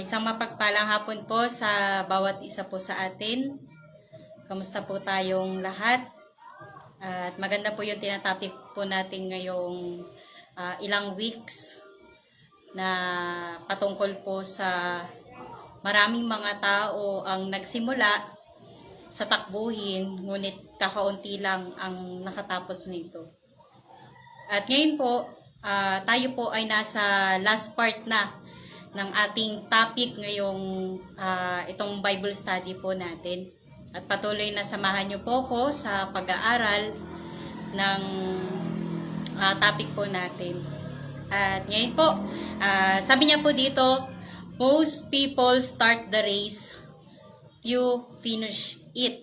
Isang mapagpalang hapon po sa bawat isa po sa atin. Kamusta po tayong lahat? At maganda po yung tinatopic po natin ngayong ilang weeks na patungkol po sa maraming mga tao ang nagsimula sa takbuhin, ngunit kakaunti lang ang nakatapos nito. At ngayon po, tayo po ay nasa last part na ng ating topic ngayong itong Bible study po natin. At patuloy na samahan niyo po ko sa pag-aaral ng topic po natin. At ngayon po, sabi niya po dito, most people start the race, few finish it.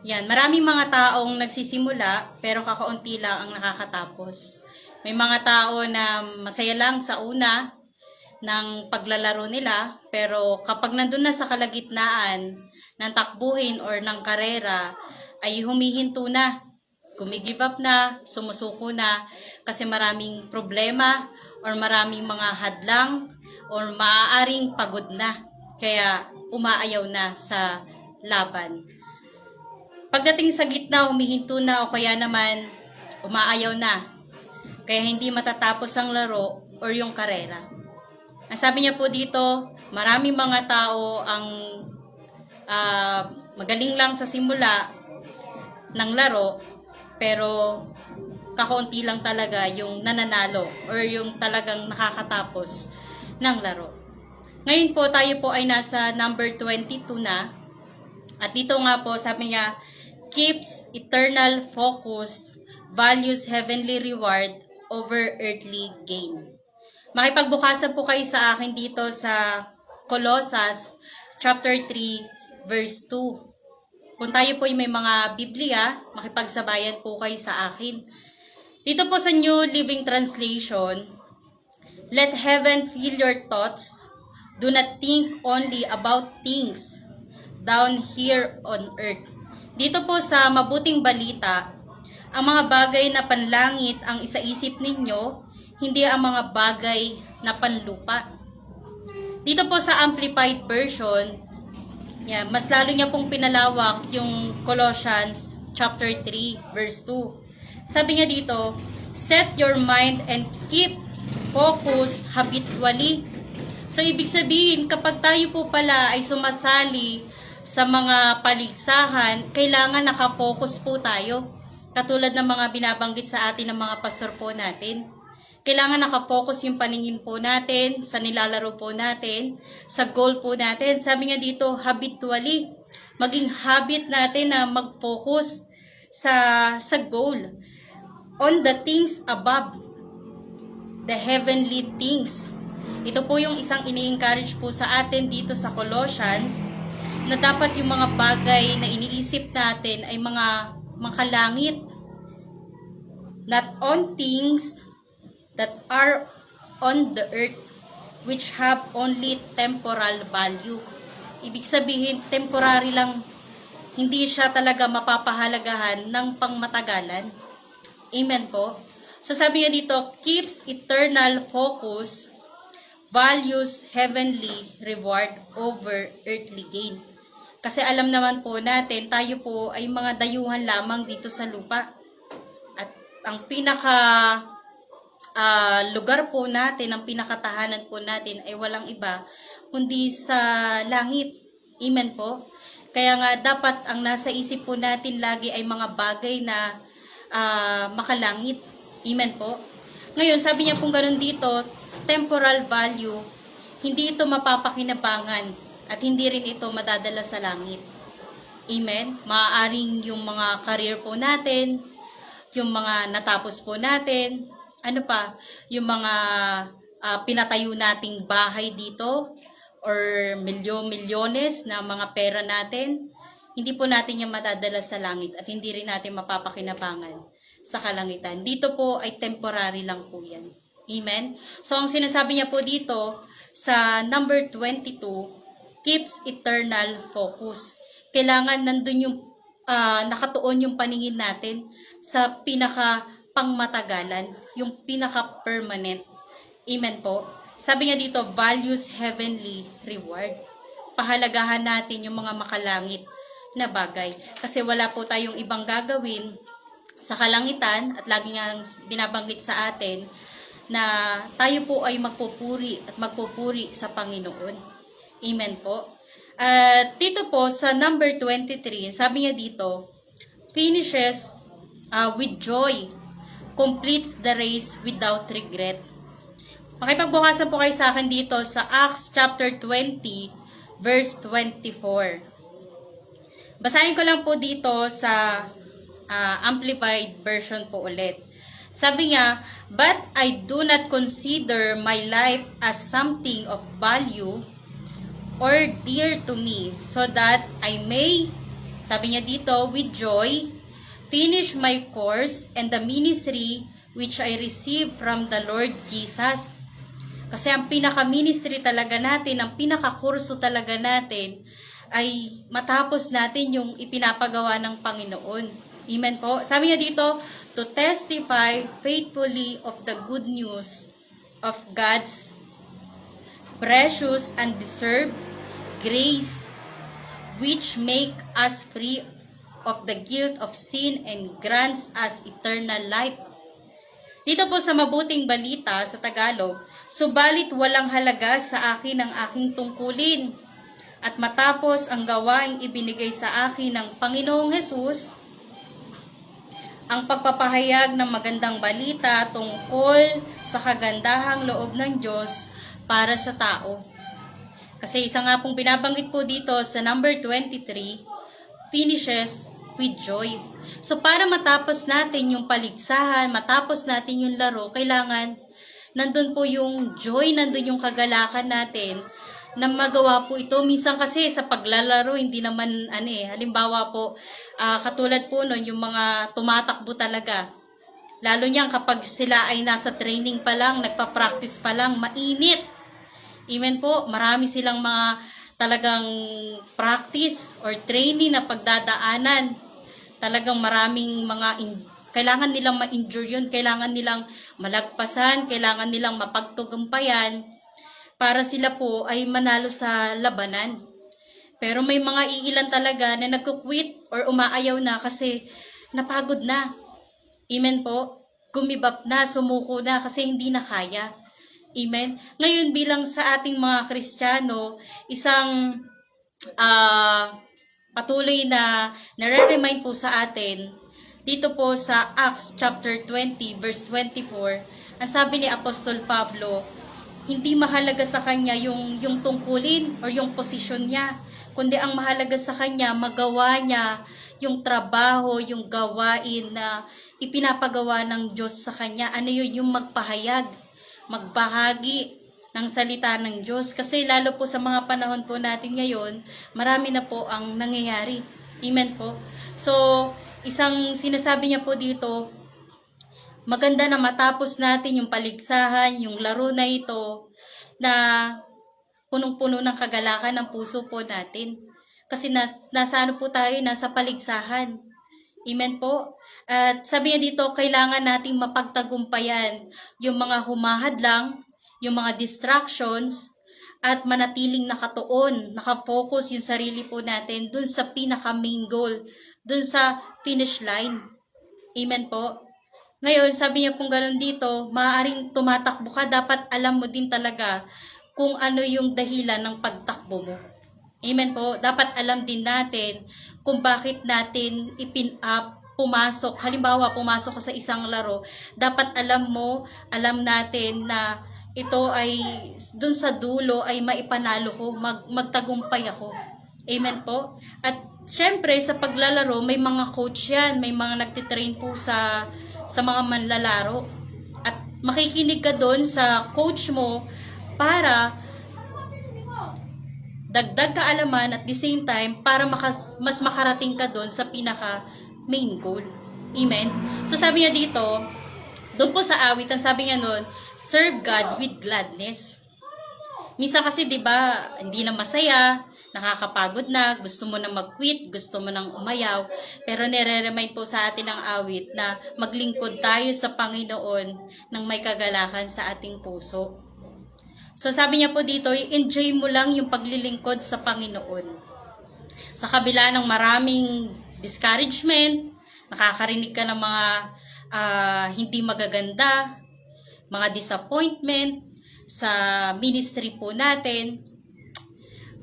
Yan, maraming mga taong nagsisimula pero kakaunti lang ang nakakatapos. May mga tao na masaya lang sa una ng paglalaro nila, pero kapag nandun na sa kalagitnaan ng takbuhin or ng karera, ay humihinto na, gumigive up na, sumusuko na, kasi maraming problema or maraming mga hadlang or maaaring pagod na, kaya umaayaw na sa laban. Pagdating sa gitna, humihinto na o kaya naman umaayaw na, kaya hindi matatapos ang laro or yung karera. Ang sabi niya po dito, maraming mga tao ang magaling lang sa simula ng laro, pero kakaunti lang talaga yung nananalo or yung talagang nakakatapos ng laro. Ngayon po, tayo po ay nasa number 22 na. At dito nga po, sabi niya, keeps eternal focus, values heavenly reward over earthly gain. Makipagbukasan po kayo sa akin dito sa Colossus chapter 3 verse 2. Kung tayo po ay may mga Biblia, makipagsabayan po kayo sa akin. Dito po sa New Living Translation, let heaven fill your thoughts. Do not think only about things down here on earth. Dito po sa Mabuting Balita, ang mga bagay na panlangit ang isaisip ninyo, hindi ang mga bagay na panlupa. Dito po sa Amplified Version, mas lalo niya pong pinalawak yung Colossians chapter 3 verse 2. Sabi niya dito, set your mind and keep focus habitually. So ibig sabihin, kapag tayo po pala ay sumasali sa mga paligsahan, kailangan nakafocus po tayo. Katulad ng mga binabanggit sa atin ng mga pastor po natin. Kailangan nakafocus yung paningin po natin sa nilalaro po natin, sa goal po natin. Sabi nga dito, habitually, maging habit natin na mag-focus sa goal. On the things above, the heavenly things. Ito po yung isang ini-encourage po sa atin dito sa Colossians, na dapat yung mga bagay na iniisip natin ay mga makalangit. Not on things that are on the earth, which have only temporal value. Ibig sabihin, temporary lang, hindi siya talaga mapapahalagahan ng pangmatagalan. Amen po. So sabi niya dito, keeps eternal focus, values heavenly reward over earthly gain. Kasi alam naman po natin, tayo po ay mga dayuhan lamang dito sa lupa. At ang pinaka lugar po natin, ang pinakatahanan po natin ay walang iba kundi sa langit. Amen po. Kaya nga dapat ang nasa isip po natin lagi ay mga bagay na makalangit. Amen po. Ngayon, sabi niya pong ganun dito, temporal value, hindi ito mapapakinabangan at hindi rin ito madadala sa langit. Amen. Maaaring yung mga career po natin, yung mga natapos po natin, ano pa, yung mga pinatayo nating bahay dito or milyones na mga pera natin, hindi po natin yung madadala sa langit at hindi rin natin mapapakinabangan sa kalangitan. Dito po ay temporary lang po yan. Amen? So, ang sinasabi niya po dito sa number 22, keeps eternal focus. Kailangan nandun yung nakatuon yung paningin natin sa pinaka pangmatagalan, yung pinaka-permanent. Amen po. Sabi nga dito, values heavenly reward. Pahalagahan natin yung mga makalangit na bagay. Kasi wala po tayong ibang gagawin sa kalangitan at lagi nga binabanggit sa atin na tayo po ay magpupuri at magpupuri sa Panginoon. Amen po. At dito po sa number 23, sabi niya dito, finishes with joy, completes the race without regret. Makipagbukasan po kayo sa akin dito sa Acts chapter 20, verse 24. Basahin ko lang po dito sa Amplified version po ulit. Sabi niya, but I do not consider my life as something of value or dear to me, so that I may, sabi niya dito, with joy, finish my course and the ministry which I received from the Lord Jesus. Kasi ang pinaka-ministry talaga natin, ang pinaka-kurso talaga natin, ay matapos natin yung ipinapagawa ng Panginoon. Amen po. Sabi niya dito, to testify faithfully of the good news of God's precious and deserved grace, which make us free of the guilt of sin and grants us eternal life. Dito po sa mabuting balita sa Tagalog, subalit walang halaga sa akin ang aking tungkulin. At matapos ang gawaing ibinigay sa akin ng Panginoong Hesus, ang pagpapahayag ng magandang balita tungkol sa kagandahang loob ng Diyos para sa tao. Kasi isa nga pong binabanggit po dito sa number 23, finishes with joy. So para matapos natin yung paligsahan, matapos natin yung laro, kailangan nandun po yung joy, nandun yung kagalakan natin na magawa po ito. Minsan kasi sa paglalaro, hindi naman, halimbawa po, katulad po nun, yung mga tumatakbo talaga. Lalo niyan kapag sila ay nasa training pa lang, nagpa-practice pa lang, mainit. Amen po, marami silang mga talagang practice or training na pagdadaanan. Talagang maraming mga kailangan nilang ma-endure yun, kailangan nilang malagpasan, kailangan nilang mapagtugumpayan para sila po ay manalo sa labanan. Pero may mga iilan talaga na nagkukwit or umaayaw na kasi napagod na. Amen po. Gumibap na, sumuko na kasi hindi na kaya. Amen. Ngayon bilang sa ating mga Kristiyano, isang patuloy na nare-remind po sa atin dito po sa Acts chapter 20 verse 24, ang sabi ni Apostol Pablo, hindi mahalaga sa kanya yung tungkulin or yung posisyon niya, kundi ang mahalaga sa kanya magawa niya yung trabaho, yung gawain na ipinapagawa ng Diyos sa kanya. Ano yun? Yung magpahayag, magbahagi ng salita ng Diyos. Kasi lalo po sa mga panahon po natin ngayon, marami na po ang nangyayari. Amen po. So, isang sinasabi niya po dito, maganda na matapos natin yung paligsahan, yung laro na ito, na punong-puno ng kagalakan ng puso po natin. Kasi nasa ano po tayo, nasa paligsahan. Amen po. At sabi niya dito, kailangan nating mapagtagumpayan yung mga humahadlang, yung mga distractions, at manatiling nakatuon, nakafocus yung sarili po natin dun sa pinaka-main goal, dun sa finish line. Amen po. Ngayon, sabi niya pong ganun dito, maaaring tumatakbo ka, dapat alam mo din talaga kung ano yung dahilan ng pagtakbo mo. Amen po. Dapat alam din natin kung bakit natin pumasok. Halimbawa, pumasok ka sa isang laro, dapat alam natin na ito ay dun sa dulo ay maipanalo ko, magtagumpay ako. Amen po. At syempre, sa paglalaro, may mga coach yan, may mga nagtitrain po sa mga manlalaro. At makikinig ka doon sa coach mo para dagdag kaalaman at the same time para mas makarating ka doon sa pinaka main goal. Amen? So sabi niya dito, doon po sa awit, ang sabi niya noon, serve God with gladness. Minsan kasi 'di ba, hindi na masaya, nakakapagod na, gusto mo na mag-quit, gusto mo nang umayaw, pero nire-remind po sa atin ng awit na maglingkod tayo sa Panginoon ng may kagalakan sa ating puso. So sabi niya po dito, i-enjoy mo lang yung paglilingkod sa Panginoon. Sa kabila ng maraming discouragement, nakakarinig ka ng mga hindi magaganda, mga disappointment sa ministry po natin.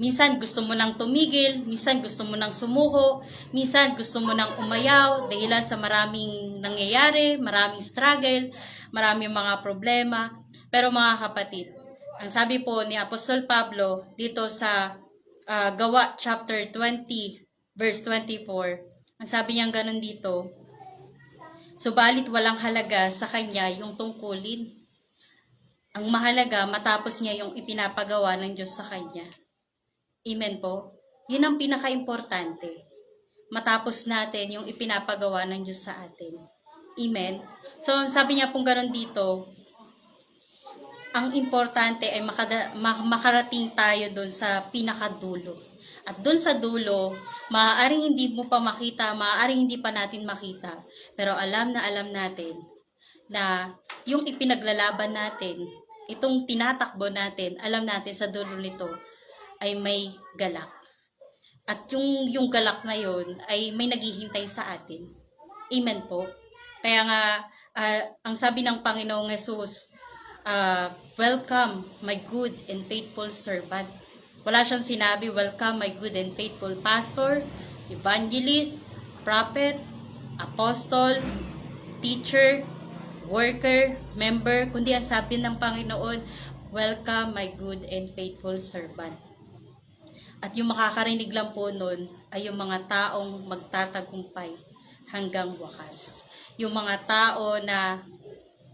Minsan gusto mo nang tumigil, minsan gusto mo nang sumuko, minsan gusto mo nang umayaw dahilan sa maraming nangyayari, maraming struggle, maraming mga problema. Pero mga kapatid, ang sabi po ni Apostol Pablo dito sa Gawa chapter 20 verse 24, ang sabi niya ganun dito, subalit walang halaga sa kanya yung tungkulin. Ang mahalaga matapos niya yung ipinapagawa ng Diyos sa kanya. Amen po. Yun ang pinaka-importante. Matapos natin yung ipinapagawa ng Diyos sa atin. Amen. So, sabi niya pong gano'n dito, ang importante ay makarating tayo doon sa pinakadulo. At doon sa dulo, maaaring hindi mo pa makita, maaaring hindi pa natin makita. Pero alam natin na yung ipinaglalaban natin, itong tinatakbo natin, alam natin sa dulo nito, ay may galak. At yung galak na yon ay may naghihintay sa atin. Amen po. Kaya nga, ang sabi ng Panginoong Jesus, welcome my good and faithful servant. Wala siyang sinabi, welcome my good and faithful pastor, evangelist, prophet, apostle, teacher, worker, member, kundi ang sabi ng Panginoon, welcome my good and faithful servant. At yung makakarinig lang po nun ay yung mga taong magtatagumpay hanggang wakas. Yung mga tao na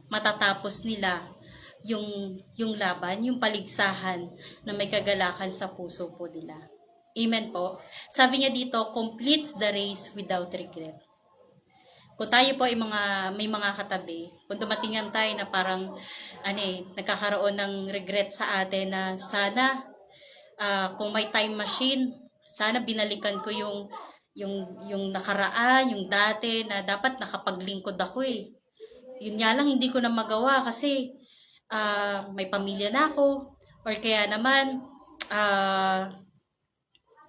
matatapos nila yung laban, yung paligsahan na may kagalakan sa puso po nila. Amen po. Sabi niya dito, completes the race without regret. Kung tayo po ay may mga katabi, kung dumatingan tayo na parang nagkakaroon ng regret sa atin na sana kung may time machine, sana binalikan ko yung nakaraan, yung dati na dapat nakapaglingkod ako eh. Yun nga lang hindi ko na magawa kasi may pamilya na ako or kaya naman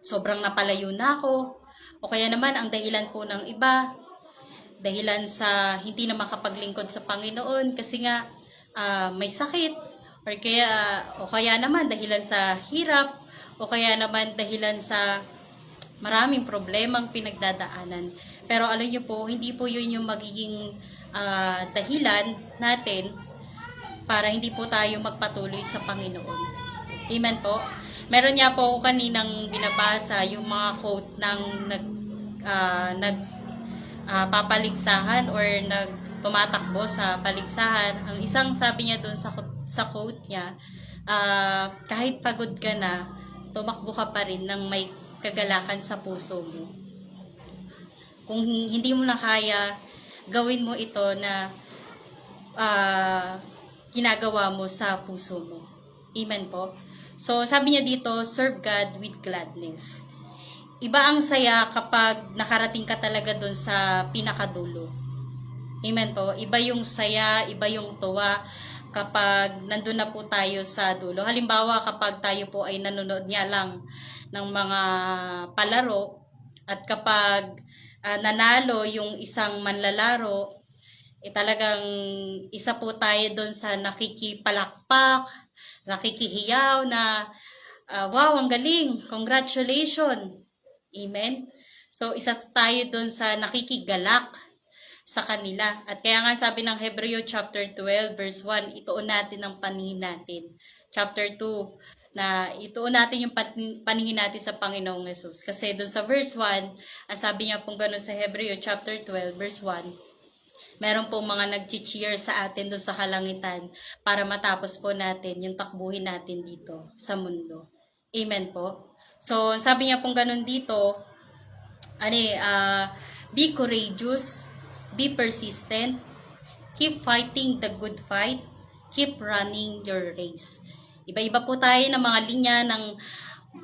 sobrang napalayo na ako o kaya naman ang dahilan po ng iba dahilan sa hindi na makapaglingkod sa Panginoon kasi nga may sakit or kaya naman dahilan sa hirap o kaya naman dahilan sa maraming problemang pinagdadaanan. Pero alam niyo po, hindi po yun yung magiging dahilan natin para hindi po tayo magpatuloy sa Panginoon. Amen po. Meron niya po ako kaninang binabasa yung mga quote ng papaligsahan or tumatakbo sa paligsahan. Ang isang sabi niya doon sa quote niya, kahit pagod ka na, tumakbo ka pa rin ng may kagalakan sa puso mo. Kung hindi mo na kaya, gawin mo ito na ginagawa mo sa puso mo. Amen po. So, sabi niya dito, serve God with gladness. Iba ang saya kapag nakarating ka talaga dun sa pinakadulo. Amen po. Iba yung saya, iba yung tuwa kapag nandun na po tayo sa dulo. Halimbawa, kapag tayo po ay nanonood niya lang ng mga palaro at kapag nanalo yung isang manlalaro, talagang isa po tayo doon sa nakikipalakpak, nakikihiyaw na, wow, ang galing, congratulations. Amen? So, isa tayo doon sa nakikigalak sa kanila. At kaya nga sabi ng Hebreo chapter 12 verse 1, ituon natin ang paningin natin. Chapter 2, na ituon natin yung paningin natin sa Panginoong Jesus. Kasi doon sa verse 1, ang sabi niya pong gano'n sa Hebreo chapter 12 verse 1, meron pong mga nag-cheer sa atin doon sa kalangitan para matapos po natin yung takbuhin natin dito sa mundo. Amen po. So, sabi niya pong ganun dito, be courageous, be persistent, keep fighting the good fight, keep running your race. Iba-iba po tayo ng mga linya ng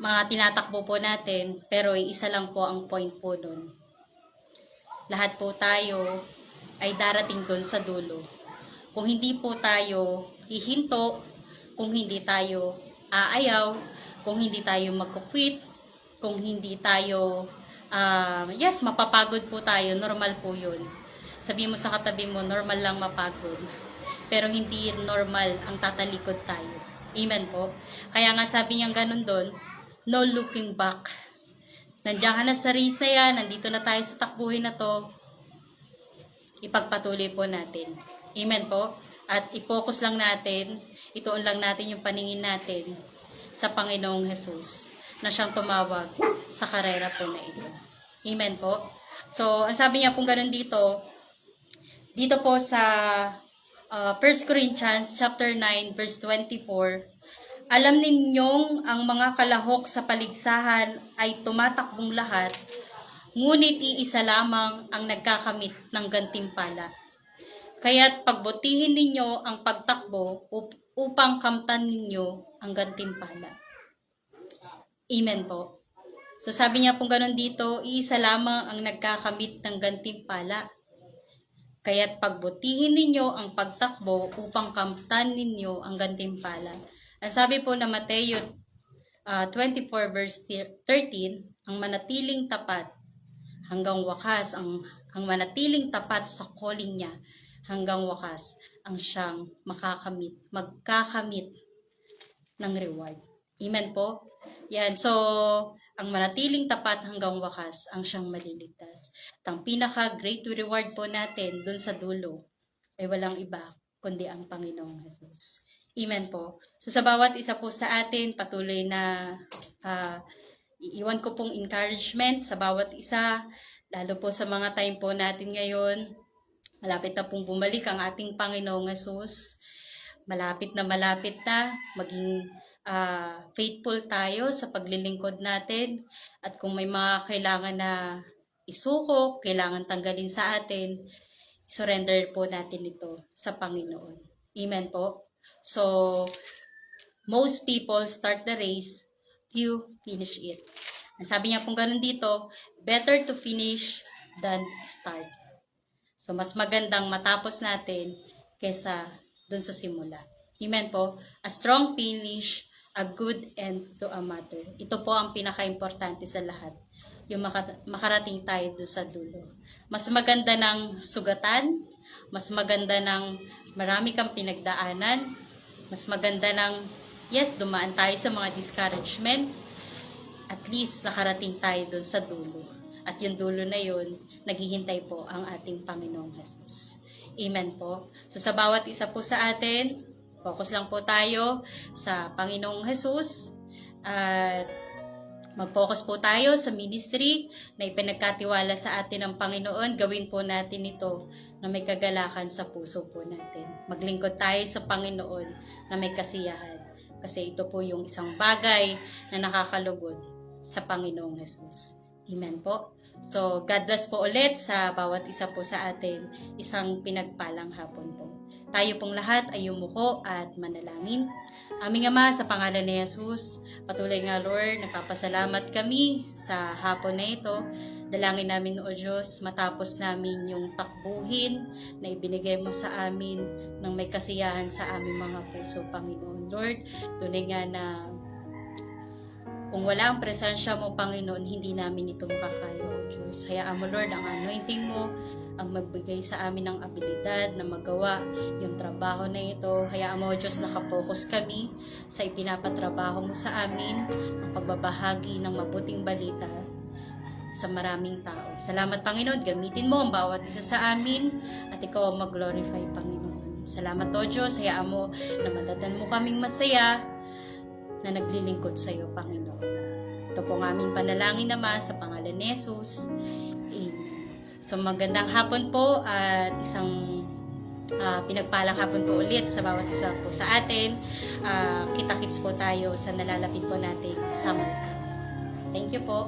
mga tinatakbo po natin, pero isa lang po ang point po doon. Lahat po tayo ay darating doon sa dulo. Kung hindi po tayo hihinto, kung hindi tayo aayaw, kung hindi tayo magkukwit, kung hindi tayo, yes, mapapagod po tayo, normal po yun. Sabi mo sa katabi mo, normal lang mapagod. Pero hindi normal ang tatalikod tayo. Amen po. Kaya nga sabi niya ganun doon, no looking back. Nandiyan ka na sa race na yan, nandito na tayo sa takbuhin na to, ipagpatuloy po natin. Amen po. At i-focus lang natin, ituon lang natin yung paningin natin sa Panginoong Jesus na siyang tumawag sa karera po na ito. Amen po. So, ang sabi niya pong ganun dito po sa 1 Corinthians chapter 9 verse 24, alam ninyong ang mga kalahok sa paligsahan ay tumatakbong lahat, ngunit iisa lamang ang nagkakamit ng gantimpala. Kaya't pagbutihin ninyo ang pagtakbo upang kamtan ninyo ang gantimpala. Amen po. So sabi niya pong ganun dito, iisa lamang ang nagkakamit ng gantimpala. Kaya't pagbutihin ninyo ang pagtakbo upang kamtan ninyo ang gantimpala. Ang sabi po na Mateo 24 verse 13, ang manatiling tapat hanggang wakas, ang manatiling tapat sa calling niya hanggang wakas, ang siyang magkakamit ng reward. Amen po? Yan, so, ang manatiling tapat hanggang wakas, ang siyang maliligtas. At ang pinaka-great reward po natin dun sa dulo ay walang iba kundi ang Panginoong Jesus. Amen po. So sa bawat isa po sa atin, patuloy na iiwan ko pong encouragement sa bawat isa, lalo po sa mga time po natin ngayon. Malapit na pong bumalik ang ating Panginoong Jesus. Malapit na maging faithful tayo sa paglilingkod natin. At kung may mga kailangan na isuko, kailangan tanggalin sa atin, surrender po natin ito sa Panginoon. Amen po. So, most people start the race, few finish it. Ang sabi niya pong ganun dito, better to finish than start. So, mas magandang matapos natin kesa dun sa simula. Amen po. A strong finish, a good end to a matter. Ito po ang pinaka-importante sa lahat. Yung makarating tayo dun sa dulo. Mas maganda ng sugatan, mas maganda ng marami kang pinagdaanan, mas maganda ng, yes, dumaan tayo sa mga discouragement, at least nakarating tayo dun sa dulo. At yung dulo na yun, naghihintay po ang ating Panginoong Jesus. Amen po. So sa bawat isa po sa atin, focus lang po tayo sa Panginoong Jesus, at mag-focus po tayo sa ministry na ipinagkatiwala sa atin ng Panginoon. Gawin po natin ito na may kagalakan sa puso po natin. Maglingkod tayo sa Panginoon na may kasiyahan. Kasi ito po yung isang bagay na nakakalugod sa Panginoong Jesus. Amen po. So, God bless po ulit sa bawat isa po sa atin. Isang pinagpalang hapon po. Tayo pong lahat ay yumuko at manalangin. Aming Ama, sa pangalan ni Jesus, patuloy nga Lord, nagpapasalamat kami sa hapon na ito. Dalangin namin o Diyos, matapos namin yung takbuhin na ibinigay mo sa amin ng may kasiyahan sa aming mga puso, Panginoon. Lord, tunay nga na kung wala ang presensya mo, Panginoon, hindi namin ito makakaya, O Diyos. Hayaan mo, Lord, ang anointing mo, ang magbigay sa amin ng abilidad na magawa yung trabaho na ito. Hayaan mo, O Diyos, nakapokus kami sa ipinapatrabaho mo sa amin, ang pagbabahagi ng mabuting balita sa maraming tao. Salamat, Panginoon. Gamitin mo ang bawat isa sa amin at ikaw ang mag-glorify, Panginoon. Salamat, O Diyos. Hayaan mo na matatan mo kaming masaya na naglilingkod sa iyo, Panginoon. Ito po ang aming panalangin naman sa pangalan ni Jesus. Amen. So magandang hapon po at isang pinagpalang hapon po ulit sa bawat isa po sa atin. Kita-kits po tayo sa nalalapit po nating summer camp. Thank you po.